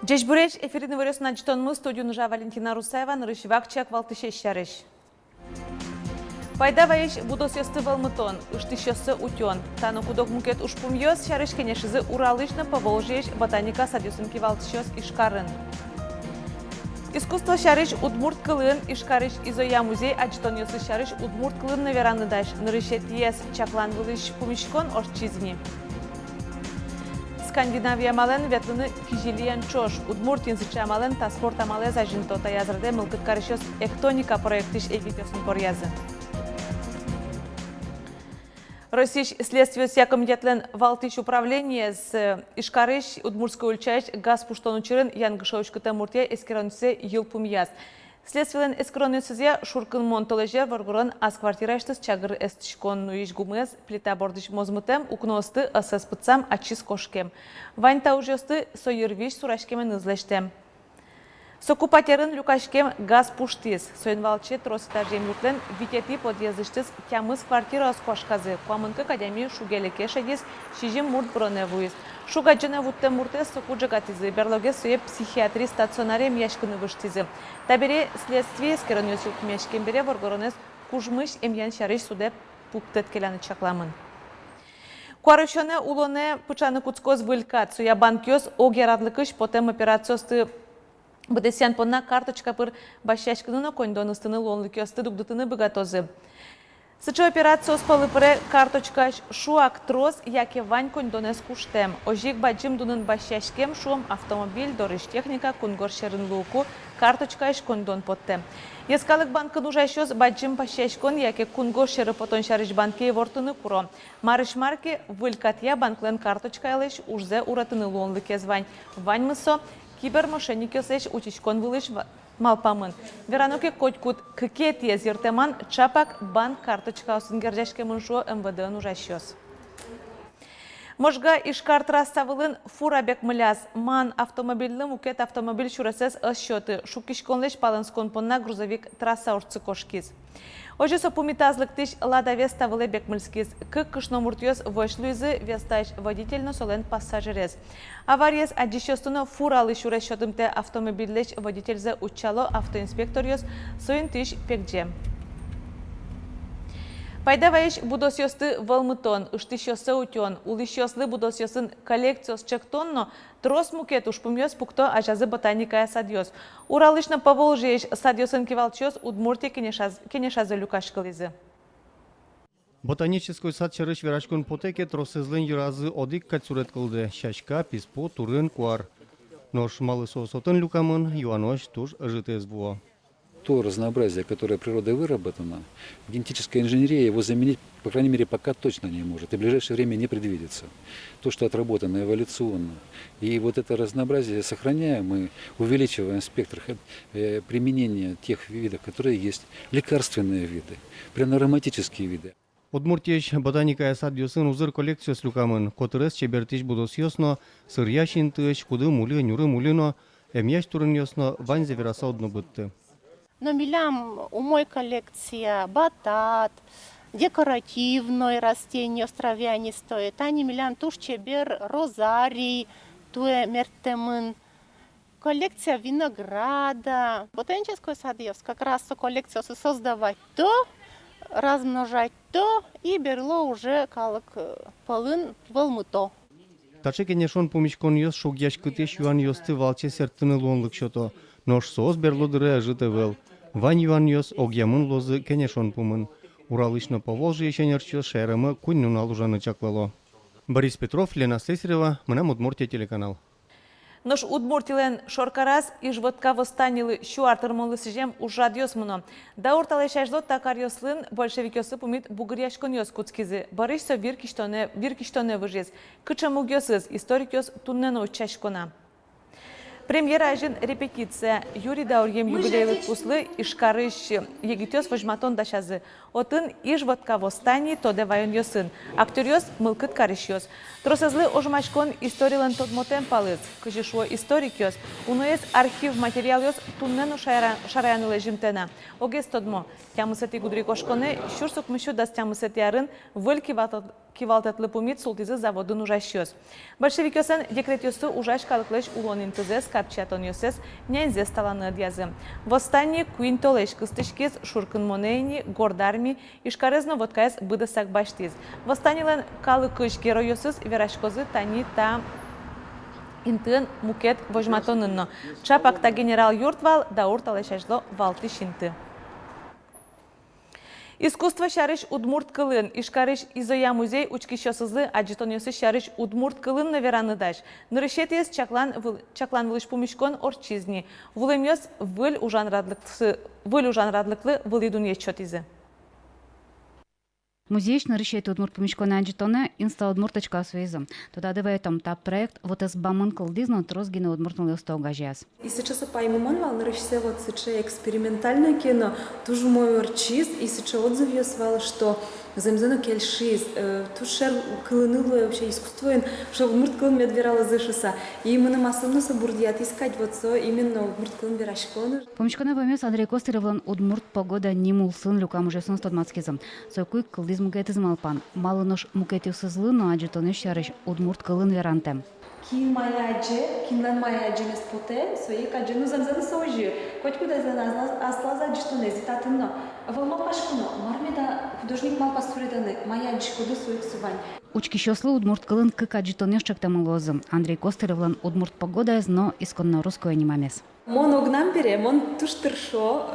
Джешбуреш эфирный вырез на мы студию нужа Валентина Русаева, нарышивак чак валтышеш шарыш. Пайда ваиш будос ёсты валмытон, уштыш ёсты утён. Тану кудок мукет ушпум ёс, шарыш кенешизы уралышны поволжеш ботаника садюсынки валтышёс ишкарын. Искусство шарыш удмурт кылын, ишкарыш изоя музей, ачтон ёсы шарыш удмурт кылын навераны даш, нарышет ес чаклан вылыш пумишкон орчизни. Скандинавия мален ветлыны кижилиен чош, удмуртин сыча мален та спорта мале зажинтота язрде мылкыт карышёс эктоника проектыш эвитёсын корязы. Российш следствие комитетлен валтыш управление с ишкарыш удмуртской ульчаеш газ пуштон учырын янгышоушкыта муртия эскеронце йылпумяз. Следствиелен эскеронцезе шуркын монтолежер варгурын аз квартираштыс чагыр эстишкон нуиш гумыз плита бордыш мозмытем укносты асас пыцам ачис кошкем. Ваньта ужесты сойервиш сурашкемен излештем. Сокупатерын люкашкем газ пуштис. Соенвалче тросыта жемлюклен витети подъездыштыс тямыз квартира оскошказы. Куамынкы академии шугелеке шагис шижим мурт броневуис. Шугаджына вутте мурте сокуджагатизы. Берлоге суе психиатри стационаре мьяшкыны выштизы. Табере следствие скеронёсюк мьяшкембере воргоронес кужмыш эмьян шарыш суде пуктет келяны чакламын. Куарышоне улоне пычаны куцкоз вылькат. Суя банкёс огерадлыкыш потем операциосты Бдесян понна карточка пыр башашкыныны кондоныстыны лонлыкёсты дугдытыны быгатозы. Сычы операция спалы пыре карточкаш шуак трос, яке вань кондонес куштем. Ожик баджим дунын башашкем шуом автомобиль, дорыш техника, кунгор шерын луку, карточкаш кондон поттем. Ескалык банкын ужашёс баджим башашкон, яке кунгор шеры потон шарыш банке вортыны куро. Марыш марки вылькатья банклен карточка ялыш ужзе уратыны лонлыкез вань. Вань мысо кибермошенник ёсеш учичкон вылыш малпамын. Вераноке котькут кыкет езертеман чапак банк карточка осынгердешке мыншо МВД ужащёс. Можга ишкар трасса вылын фурабек мыляз. Ман автомобильным укет автомобиль шурасес ысчёты. Шукишконлеш палынскон понна грузовик трасса орцы кошкиз. Ожи сопумитазлык тыш лада веста вылы бекмылскиз. Кык кышномуртёс вошлуизы вестаеш водительно солен пассажирез. Авариез адишёстуно фуралы шурасчётымте автомобильлеш водительзе учало автоинспекториос соин тыш пекже. Пайдаваеш будосёсты валмытон, ыштышёсы утён, улышёслы будосёсын коллекциос чектонно, трос мукет ушпумёс пукто ажазы ботаникая садьёс. Уралышна поволжееш садьёсын кивалчёс удмурте кенешазы люкашкализы. Ботанический сад чарыш верашкун потеке тросызлын юразы одик кацурет кылды. Шашка, писпо, турын, куар. Нож малы соусотын люкамын, юанош туш житез буо. То разнообразие, которое природой выработано, генетическая инженерия его заменить, по крайней мере, пока точно не может. И в ближайшее время не предвидится. То, что отработано эволюционно. И вот это разнообразие сохраняем, мы увеличиваем спектр применения тех видов, которые есть. Лекарственные виды, прямо ароматические виды. Удмуртиеш ботаника садьёсын узыр коллекциос люкамын. Котырес чебертиш будосьёсно, сырьяшин тыш, куды мули, нюры мулино, эмьяш турын ёсно, ванзе вераса одно бытты. Но милям у мой коллекция батат, декоративное растение островянистое, тани милям туш чебер, розарий, туе мертемын. Коллекция винограда. Ботанический садьёс как раз коллекцию создавать то, размножать то и берло уже калык полын волмыто. Таче кенешон помишкон ёс шогяш кытеш юан ёсты валче сертыны лонлык шото. Нож соос берло дыры ажыты вел. Вань юан ёс огьямын лозы кенешон пумын. Уралышно Поволжье ешенерчёс шерымы куннун алужаны чаклало. Борис Петров, Лена Слесарева, Мынам Удмуртия телеканал. Нож удмуртилен шоркараз и жвотка восстанилы шуартырмолы сижем ужадьёс муно. Да урталешаждо такар ёслын большевикёсы пумит бугыряшкон ёс куцкизы. Барышсо виркиштоне выжез. Кычамуг ёсыз историк ёс туннено учашкона. Премьера ажин репетиция. Юрий Даурьем юбилейлык пуслы ишкарыш егитёс вожматон дашазы. Отын иш водка восстани тоде вайон ёсын. Актер ёс мылкыт карыш ёс. Тросазлы ожмашкон историлен тодмотен палыц. Кыжишуо историк ёс. Уноес архив материал ёс туннено шараянылы жимтена. Огес тодмо. Тямысети гудрикошконе шурсук мышу дас тямысети арын выльки кивалтатлы пумит султизы заводын ужащёс. Большевик ёсын декрет ёсы ужаш калыклыш улонин тызес капчатон ёсес нянзе сталаны дязы. Восстание куин толеш кыстышкез шуркын монейни гордарми ишкарезно водкаез быдасак баштиз. Восстаниелен калыкыш герой ёсыз верашкозы тани та интын мукет вожматонынно. Чапакта генерал юртвал да урталешажло валты шинты. Искусство шарыш удмурт кылын. Ишкарыш изоя музей учкищосызлы аджитонёсы шарыш удмурт кылын навераны-даш. Нырышетес чаклан вылыш пумишкон орчизни. Вулемёс выль ужанрадлыклы вылидун еччотизы. Музейш нарышет удмурт помешкона аджитона инста удмурточка связом. Туда давайтом та проект вот из бамон калдизно трозгина удмуртнули стогажяс. И сейчас пойму вал нарышсе вот сейчас экспериментальное кино, тоже мой орчиз, и сейчас отзыв я свал, что замзано кельшиз, тушер кылынылое вообще искусство, что удмурт кылын медверала зашиса. И мы на массовно собурдият искать вот со именно удмурт кылын верашконы. Помешкона помес Андрей Костыревлан удмурт погода нимул сын люкам уже сон 120 Сокуй калдиз мукетиз малпан. Мало нож мукетиусы злы, но аджитоны шарыш удмурт кылын верантем. Кин лан маяджи не споте, свои каджину замзано сожи. Хоть куда за нас аслаза джитоне зитатынно. Вылма пашкуно, мармеда художник мал пастуреданы, маяджи ходу своих сувань. Учкищослы удмурт кылын кык аджитонеш чактамылозы. Андрей Костыревлан удмурт погода но исконно русское немамес. Мон огнам бере, мон туш тыршо,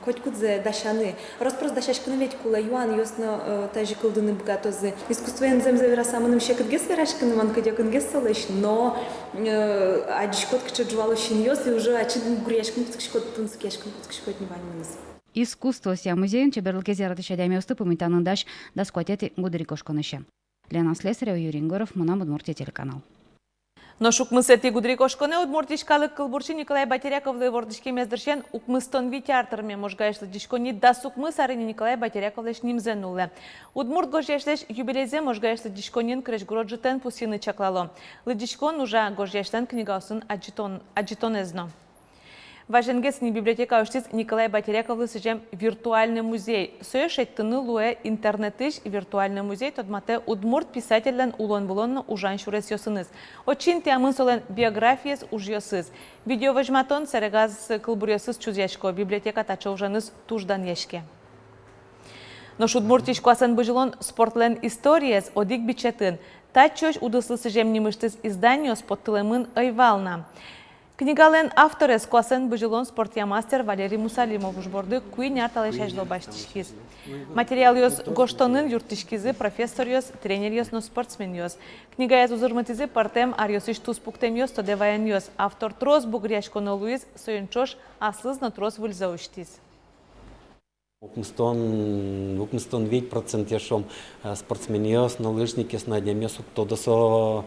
хоть кудзе дашаны. Распрос дашашканы ведь кула юан ёсно тажи кылдыны бгатозы. Искусство янзем завера саманым щекот гес верашканы ман кадякын гес салыш, но аджишкот кчаджвало щин ёс и уже ачидын гуряшкын пускшкот тунскешкын пускшкот не вальманыз. Искусство ся музейн чеберлыке зяратыша дәмеусты пумитанындаш да скватети гудырикошконыше. Лена Слесарева, Юрий Егоров, Мунам Удмуртия телеканал. Но шукмысети гудрикошконе удмуртишкалык кылбурчи Николай Батеряковлы вордышке мездершен укмыстон витяртырме можгаешлы дишкони да сукмыс арыни Николай Батеряковлеш нимзенуле. Удмурт гожяшлеш юбилейзе можгаешлы дишконин крешгороджитен пусины чаклало. Лыдишкон уже гожяшлен книгасын аджитонезно. Важенгесни библиотека уштиз Николай Батеряковлы сыжем виртуальный музей. Соешеттыны луэ интернетыш виртуальный музей тодмате удмурт писателен улон булонно ужан шурес ёсыныз. Очин тямын солен биографиес уж ёсыз. Видео важматон сарегаз кылбурёсыз чузяшко. Библиотека тача ужаныз туждан ешке. Но удмуртишко асан быжилон спортлен историес одик бичетін. Тачош удыслы сыжем немыштыз изданио споттылемын айвална. Книгален авторес куасен быжилон спортиямастер Валерий Мусалимов ужборды куин арталешажло баштишкиз. Материал ёс гоштонын юртишкизы, профессор ёс, тренер ёс, но спортсмен ёс. Книга ёс узырматизы партем арьёсыш туспуктем ёс, тодеваян ёс. Автор трос бугряшконо Луиз союнчош аслызно трос выльзауштиз. Укмстон 8% яшом спортсмен ёс, но лыжник ёс надям ёс, тодосо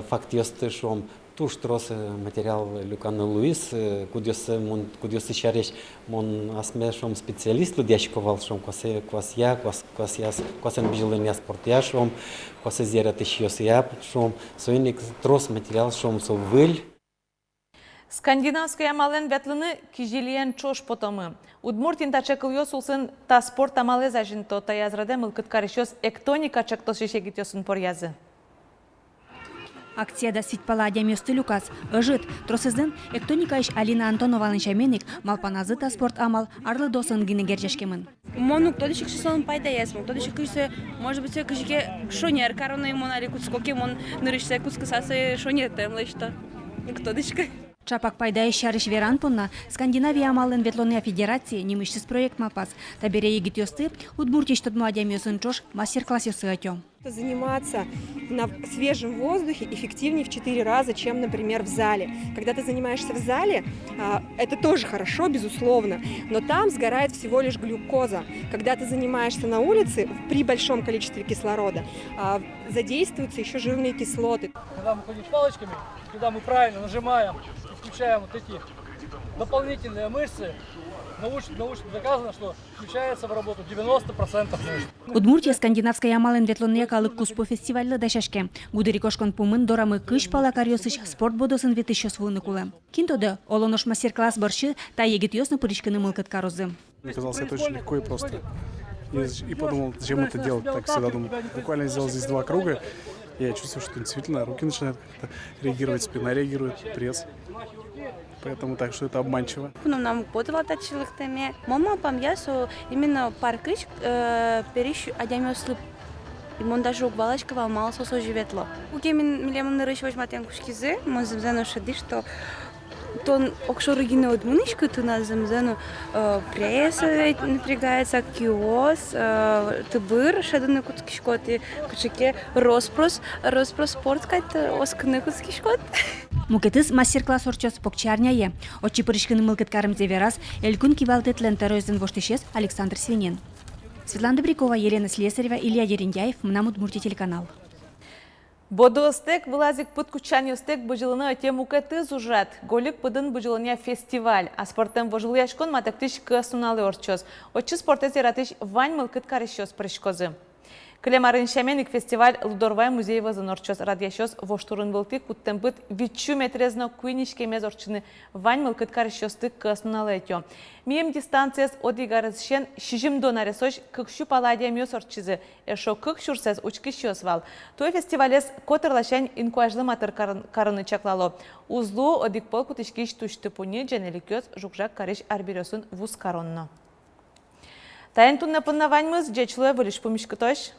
факт ёс тышом. Туш трос материал Люкана Луис, кудёсы шареш мон асмешом специалист лудяшковал шом квасен бжилен спортяшом, квасе зерат ещёс я шом, соиник трос материал шом со выль. Скандинавская мален вятлыны кижилиен чош потомы. Удмуртин тачекыл ёс улсын та спорт амале зажинто та язраде мылкыткарышёс эктоника чактошишегит ёсын порязы. Акцияда ситпала демёсты люкас. Ыжыт, тросыздын эктоникаиш Алина Антонованын шайменик малпаназы та спорт амал арлы досын гинегер жешкемын. Мону кто дышик шисон пайда ясму, кто дышик кыше, может быть, кышке шонер, короной монали куцкоки мон нырышся куцкасасы шонер темлышта. Кто дышик? Чапак пайда шарыш веран понна Скандинавия амалын ветлония федерации немышсыз проект мапас. Табере егит ёсты удмуртиш тот младям ёсын чош мастер-класс ёсы атё. Заниматься на свежем воздухе эффективнее в 4 раза, чем, например, в зале. Когда ты занимаешься в зале, это тоже хорошо, безусловно, но там сгорает всего лишь глюкоза. Когда ты занимаешься на улице, при большом количестве кислорода, задействуются еще жирные кислоты. Когда мы ходим с палочками, когда мы правильно нажимаем и включаем вот эти дополнительные мышцы, научно доказано, что включается в работу 90% мышц. Удмуртия скандинавская амалын ветлония калык куспо фестиваль дашашке. Гудырикошкон пумын дорамы кыш пала карьосыш спорт бодосын ветыщос вуныкулы. Кинтода олонош мастер-класс борщи та егит ёсны пырышканы мылкат карозы. Мне казалось, это очень легко и просто. И подумал, зачем это делать, так всегда думал. Буквально сделал здесь 2 круга, и я чувствую, что действительно руки начинают как-то реагировать, спина реагирует, пресс. Поэтому так что это обманчиво. Нам подала тачилыктеме. Мама пам'ясу именно паркыч перещу адямёслы. И он даже угбалачка волмал сосо живетло. Угемин милемон нарышивать матен кушкизы, мы замзану шады, что тон окшорыгина одмынышка ты нас замзану пресса напрягается, киоз, тыбыр, шадыны кутскишкот и кучеке роспрос спорт кайты оскны кутскишкот. Мукетыз мастер-класс орчос покчарняе. Очи пырышкыны мылкыткарым зеверас, элькун кивалтетлен таройзен воштышес Александр Свинин. Светлана Добрякова, Елена Слесарева, Илья Ерендяев, Мнам Удмуртия телеканал. Бодостек вылазик подкучаньостек быжылына тему кэтыз ужат. Голик пыдын быжылыня фестиваль. А спортем вожылыяшкон матактыш кысуналы орчоз. Очы спортез яратыш вань мылкыт карышчоз прышкозы. Клемарын шаменик фестиваль Лудорвай музей вазын орчоз радияшоз воштурын вылтык куттен быт вичу метрезно куйнишке мезорчыны вань мылкыт карышчозтык кысуналы этё. Мием дистанцияс одигарызшен шижим донаресош кыкшу паладия мёсорчызы. Эшо кык шурсез учкищёз вал. Той фестивалес котырлашань инкуажлы матыр карыны чаклало. Узлу одикпол кутышкиш туштыпуни дженеликёз жукжак карыш арбирёсын вуз коронно. Тайын тунна пынна вань мыз, джечлы вылиш пумишкы тош.